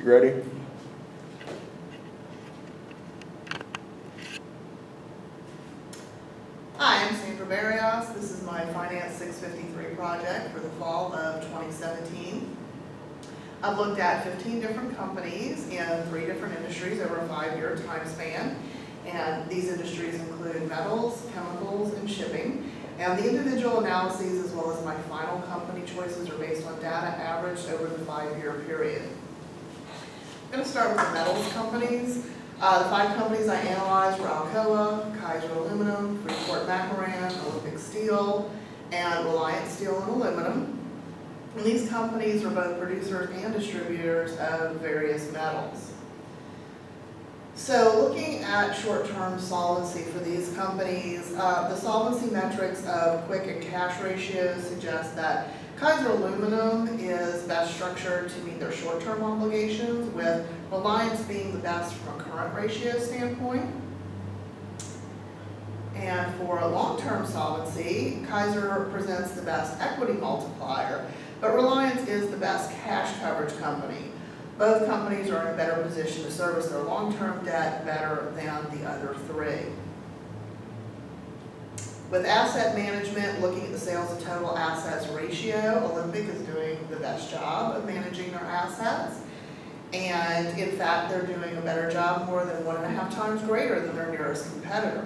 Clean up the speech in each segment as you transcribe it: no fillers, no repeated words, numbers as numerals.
ready? Hi, I'm Sandra Barrios. This is my Finance 653 project for the fall of 2017. I've looked at 15 different companies in 3 different industries over a 5-year time span. And these industries include metals, chemicals, and shipping. And the individual analyses as well as my final company choices are based on data averaged over the 5-year period. I'm going to start with the metals companies. The 5 companies I analyzed were Alcoa, Kaiser Aluminum, Freeport-McMoRan, Olympic Steel, and Reliance Steel and Aluminum. And these companies are both producers and distributors of various metals. So looking at short-term solvency for these companies, the solvency metrics of quick and cash ratios suggest that Kaiser Aluminum is best structured to meet their short-term obligations, with Reliance being the best from a current ratio standpoint. And for a long-term solvency, Kaiser presents the best equity multiplier, but Reliance is the best cash coverage company. Both companies are in a better position to service their long-term debt better than the other 3. With asset management, looking at the sales to total assets ratio, Olympic is doing the best job of managing their assets. And in fact, they're doing a better job, more than 1.5 times greater than their nearest competitor.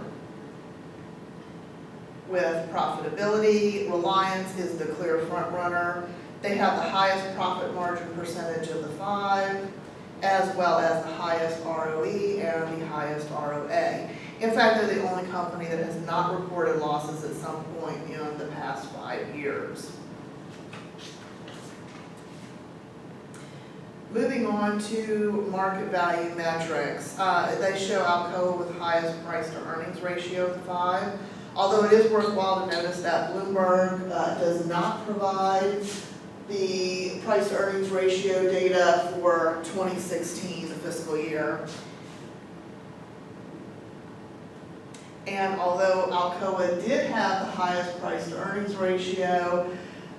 With profitability, Reliance is the clear front runner. They have the highest profit margin percentage of the 5, as well as the highest ROE and the highest ROA. In fact, they're the only company that has not reported losses at some point in the past 5 years. Moving on to market value metrics. They show Alcoa with highest price to earnings ratio of 5, although it is worthwhile to notice that Bloomberg does not provide the price to earnings ratio data for 2016, the fiscal year. And although Alcoa did have the highest price to earnings ratio,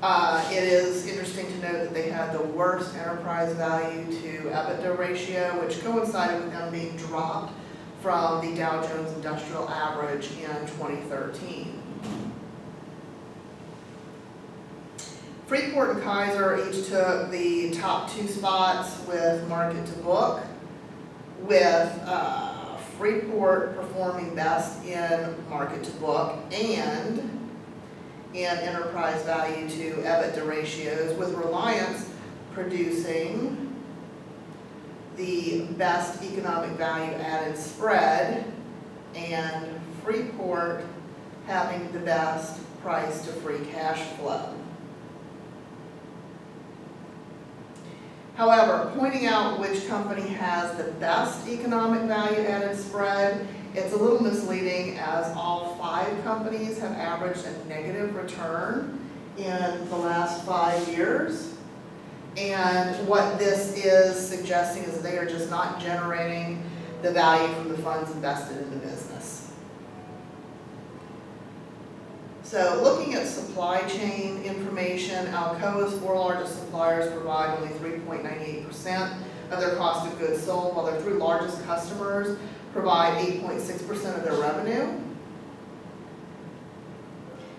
it is interesting to note that they had the worst enterprise value to EBITDA ratio, which coincided with them being dropped from the Dow Jones Industrial Average in 2013. Freeport and Kaiser each took the top 2 spots with market to book, with Freeport performing best in market to book and in enterprise value to EBITDA ratios, with Reliance producing the best economic value added spread and Freeport having the best price to free cash flow. However, pointing out which company has the best economic value added spread, it's a little misleading, as all 5 companies have averaged a negative return in the last 5 years. And what this is suggesting is that they are just not generating the value from the funds invested in the business. So looking at supply chain information, Alcoa's 4 largest suppliers provide only 3.98% of their cost of goods sold, while their 3 largest customers provide 8.6% of their revenue.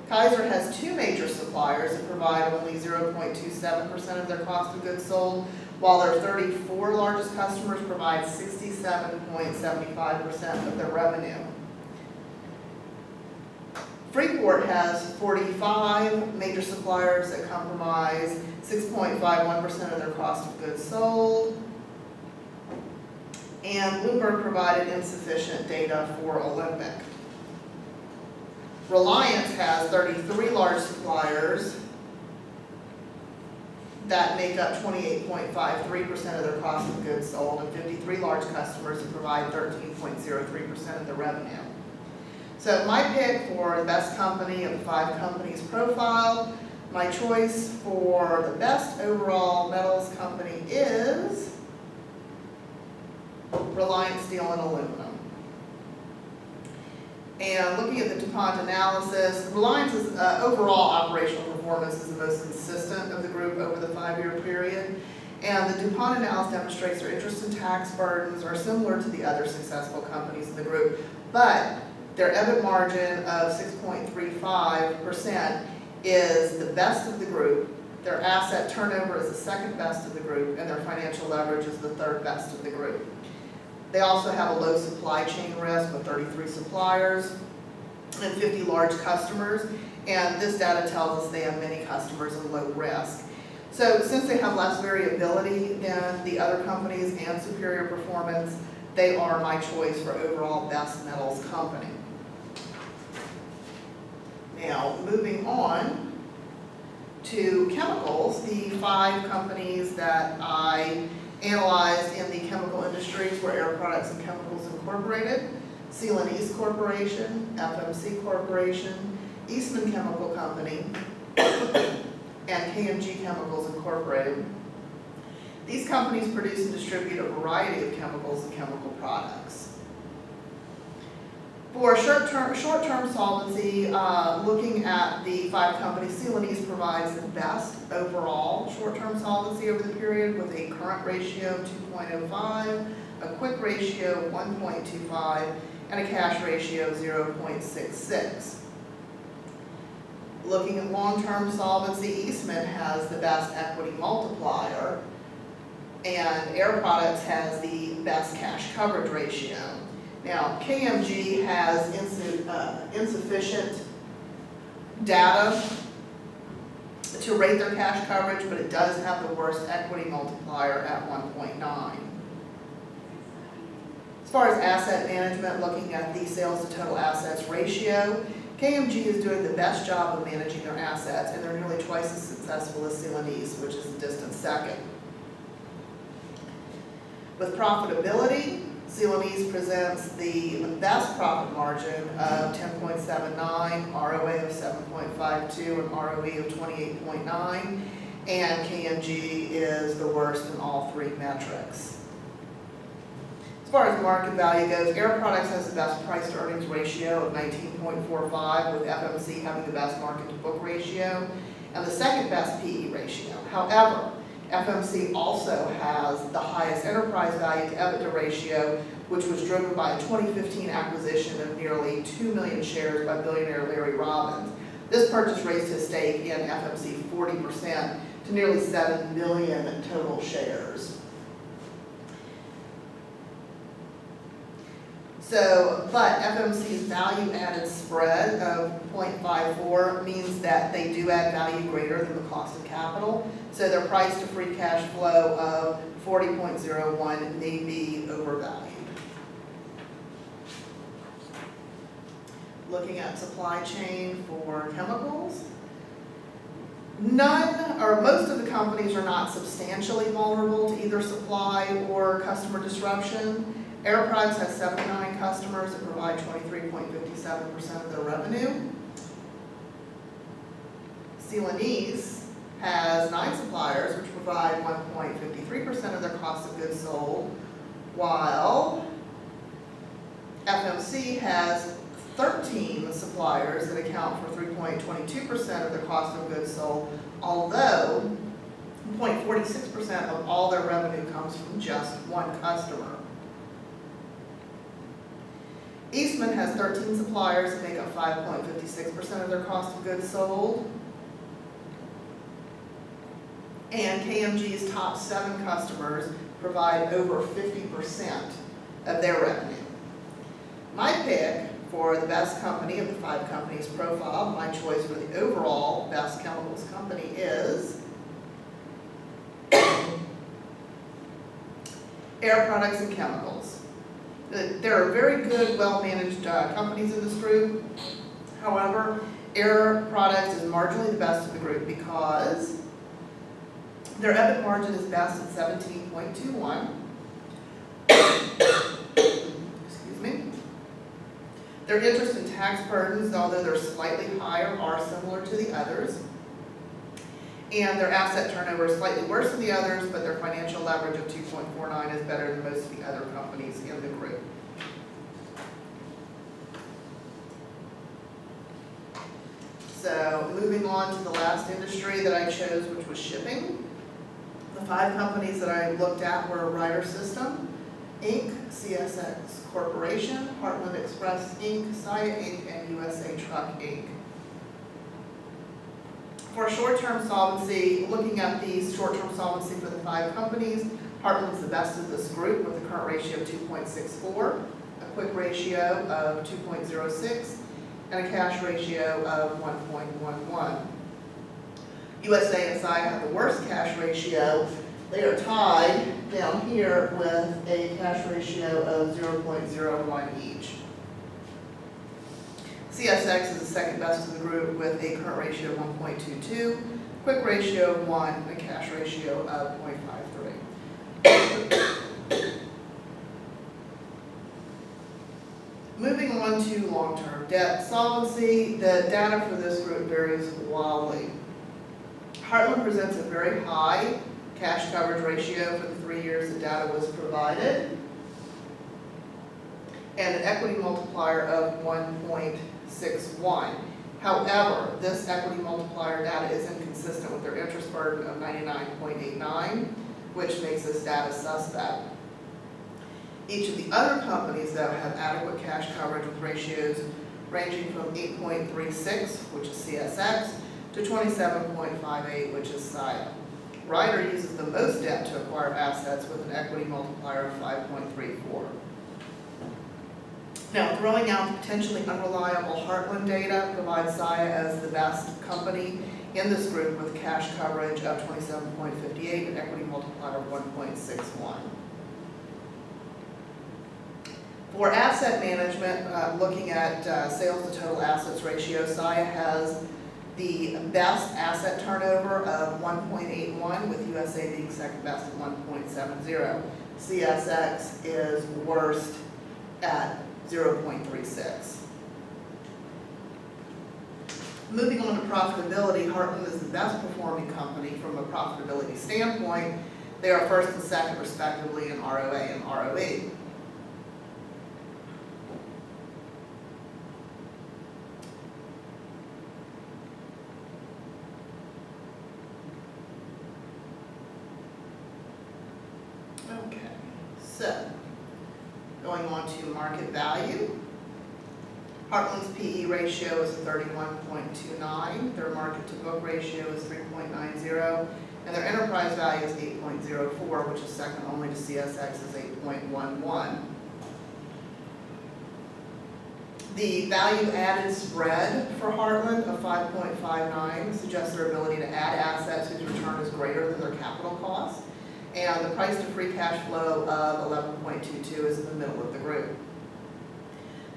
Kaiser has 2 major suppliers that provide only 0.27% of their cost of goods sold, while their 34 largest customers provide 67.75% of their revenue. Freeport has 45 major suppliers that comprise 6.51% of their cost of goods sold, and Bloomberg provided insufficient data for Olympic. Reliance has 33 large suppliers that make up 28.53% of their cost of goods sold, and 53 large customers that provide 13.03% of the revenue. So my pick for the best company of the 5 companies profiled, my choice for the best overall metals company is Reliance Steel and Aluminum. And looking at the DuPont analysis, Reliance's overall operational performance is the most consistent of the group over the 5-year period. And the DuPont analysis demonstrates their interest and tax burdens are similar to the other successful companies in the group, but their EBIT margin of 6.35% is the best of the group. Their asset turnover is the second best of the group, and their financial leverage is the third best of the group. They also have a low supply chain risk with 33 suppliers and 50 large customers, and this data tells us they have many customers and low risk. So since they have less variability than the other companies and superior performance, they are my choice for overall best metals company. Now, moving on to chemicals, the 5 companies that I analyzed in the chemical industries were Air Products and Chemicals Incorporated, Celanese Corporation, FMC Corporation, Eastman Chemical Company, and KMG Chemicals Incorporated. These companies produce and distribute a variety of chemicals and chemical products. For short-term solvency, looking at the 5 companies, Celanese provides the best overall short-term solvency over the period with a current ratio of 2.05, a quick ratio of 1.25, and a cash ratio of 0.66. Looking at long-term solvency, Eastman has the best equity multiplier, and Air Products has the best cash coverage ratio. Now, KMG has insufficient data to rate their cash coverage, but it does have the worst equity multiplier at 1.9. As far as asset management, looking at the sales to total assets ratio, KMG is doing the best job of managing their assets, and they're nearly twice as successful as Celanese, which is a distant second. With profitability, Celanese presents the best profit margin of 10.79, ROA of 7.52, and ROE of 28.9, and KMG is the worst in all 3 metrics. As far as market value goes, Air Products has the best price to earnings ratio of 19.45, with FMC having the best market to book ratio and the second best PE ratio. However, FMC also has the highest enterprise value to EBITDA ratio, which was driven by a 2015 acquisition of nearly 2 million shares by billionaire Larry Robbins. This purchase raised his stake in FMC 40% to nearly 7 million total shares. But FMC's value-added spread of 0.54 means that they do add value greater than the cost of capital. So their price to free cash flow of 40.01 may be overvalued. Looking at supply chain for chemicals, none or most of the companies are not substantially vulnerable to either supply or customer disruption. Air Products has 79 customers that provide 23.57% of their revenue. Celanese has 9 suppliers which provide 1.53% of their cost of goods sold, while FMC has 13 suppliers that account for 3.22% of their cost of goods sold, although 0.46% of all their revenue comes from just one customer. Eastman has 13 suppliers that make up 5.56% of their cost of goods sold. And KMG's top 7 customers provide over 50% of their revenue. My pick for the best company of the 5 companies profiled, my choice for the overall best chemicals company is Air Products and Chemicals. There are very good, well-managed companies in this group. However, Air Products is marginally the best of the group because their EBIT margin is best at 17.21. Excuse me. Their interest and tax burdens, although they're slightly higher, are similar to the others. And their asset turnover is slightly worse than the others, but their financial leverage of 2.49 is better than most of the other companies in the group. So moving on to the last industry that I chose, which was shipping. The The 5 companies that I looked at were Ryder System, Inc., CSX Corporation, Heartland Express, Inc., Saya, Inc., and USA Truck, Inc. For short-term solvency, looking at these short-term solvency for the 5 companies, Heartland's the best of this group with a current ratio of 2.64, a quick ratio of 2.06, and a cash ratio of 1.11. USA and Saya have the worst cash ratio. They are tied down here with a cash ratio of 0.01 each. CSX is the second best of the group with a current ratio of 1.22, quick ratio of 1, and a cash ratio of 0.53. Moving on to long-term debt solvency, the data for this group varies wildly. Heartland presents a very high cash coverage ratio for the 3 years the data was provided, and an equity multiplier of 1.61. However, this equity multiplier data is inconsistent with their interest burden of 99.89, which makes this data suspect. Each of the other companies, though, have adequate cash coverage with ratios ranging from 8.36, which is CSX, to 27.58, which is Saya. Ryder uses the most debt to acquire assets with an equity multiplier of 5.34. Now, throwing out the potentially unreliable Heartland data provides Saya as the best company in this group with cash coverage of 27.58 and equity multiplier of 1.61. For asset management, looking at sales to total assets ratio, Saya has the best asset turnover of 1.81, with USA being second best at 1.70. CSX is worst at 0.36. Moving on to profitability, Heartland is the best performing company from a profitability standpoint. They are first and second respectively in ROA and ROE. Okay, so going on to market value. Heartland's PE ratio is 31.29, their market to book ratio is 3.90, and their enterprise value is 8.04, which is second only to CSX's 8.11. The value added spread for Heartland of 5.59 suggests their ability to add assets whose return is greater than their capital cost. And the price to free cash flow of 11.22 is in the middle of the group.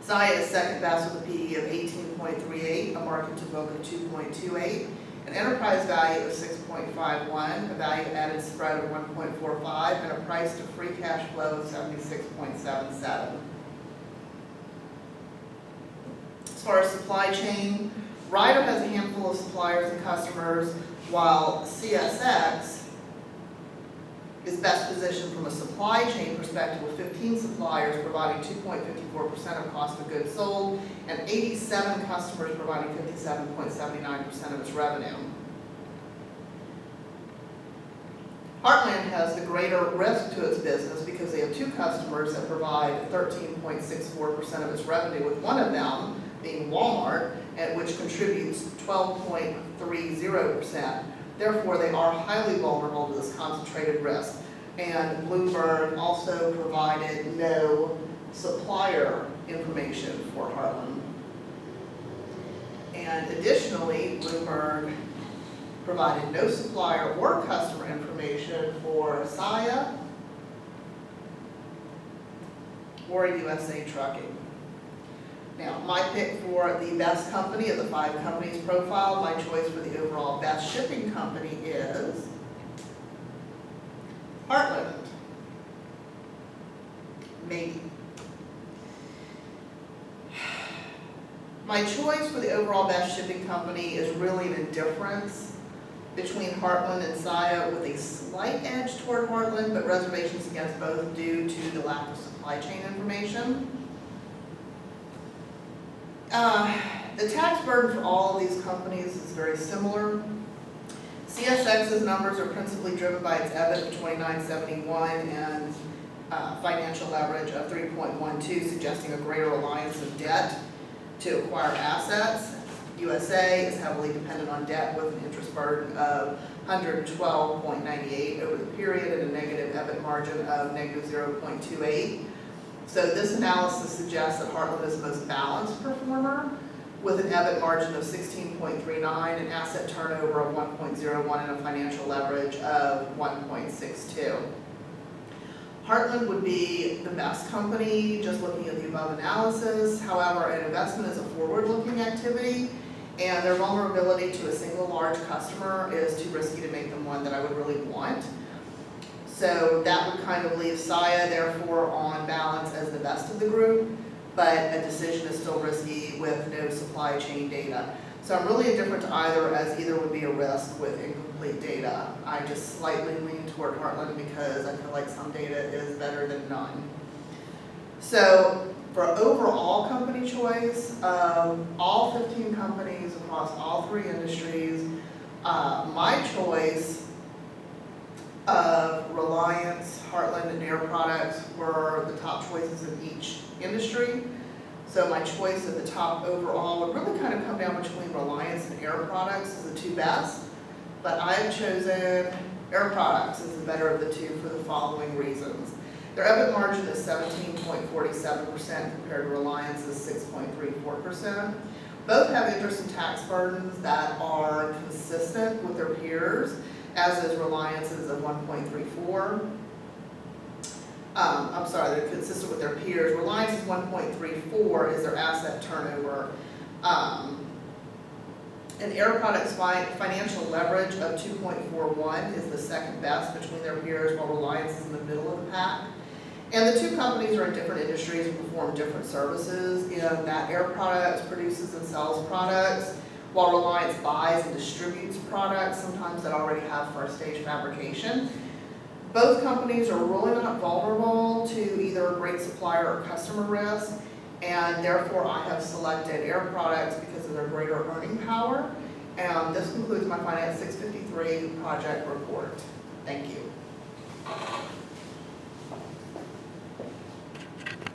Saya is second best with a PE of 18.38, a market to book of 2.28, an enterprise value of 6.51, a value added spread of 1.45, and a price to free cash flow of 76.77. As far as supply chain, Ryder has a handful of suppliers and customers, while CSX is best positioned from a supply chain perspective with 15 suppliers providing 2.54% of cost of goods sold and 87 customers providing 57.79% of its revenue. Heartland has the greater risk to its business because they have 2 customers that provide 13.64% of its revenue, with one of them being Walmart, which contributes 12.30%. Therefore, they are highly vulnerable to this concentrated risk. And Bloomberg also provided no supplier information for Heartland. And additionally, Bloomberg provided no supplier or customer information for Saya or USA Trucking. Now, my pick for the best company of the 5 companies profiled, my choice for the overall best shipping company is Heartland. Maybe. My choice for the overall best shipping company is really an indifference between Heartland and Saya, with a slight edge toward Heartland, but reservations against both due to the lack of supply chain information. The tax burden for all of these companies is very similar. CSX's numbers are principally driven by its EBIT of 2971 and financial leverage of 3.12, suggesting a greater reliance of debt to acquire assets. USA is heavily dependent on debt with an interest burden of 112.98 over the period and a negative EBIT margin of negative 0.28. So this analysis suggests that Heartland is the most balanced performer with an EBIT margin of 16.39, an asset turnover of 1.01, and a financial leverage of 1.62. Heartland would be the best company just looking at the above analysis. However, an investment is a forward-looking activity, and their vulnerability to a single large customer is too risky to make them one that I would really want. So that would kind of leave Saya, therefore, on balance as the best of the group, but a decision is still risky with no supply chain data. So I'm really indifferent to either, as either would be a risk with incomplete data. I just slightly lean toward Heartland because I feel like some data is better than none. So for overall company choice, all 15 companies across all 3 industries, my choice of Reliance, Heartland, and Air Products were the top choices in each industry. So my choice at the top overall would really kind of come down between Reliance and Air Products as the 2 best, but I have chosen Air Products as the better of the 2 for the following reasons. Their EBIT margin is 17.47% compared to Reliance's 6.34%. Both have interest and tax burdens that are consistent with their peers, as is Reliance's of 1.34. I'm sorry, they're consistent with their peers. Reliance's 1.34 is their asset turnover. And Air Products' financial leverage of 2.41 is the second best between their peers, while Reliance is in the middle of the pack. And the 2 companies are in different industries and perform different services, in that Air Products produces and sells products, while Reliance buys and distributes products, sometimes that already have first-stage fabrication. Both companies are really not vulnerable to either a great supplier or customer risk, and therefore I have selected Air Products because of their greater earning power. And this concludes my Finance 653 project report. Thank you.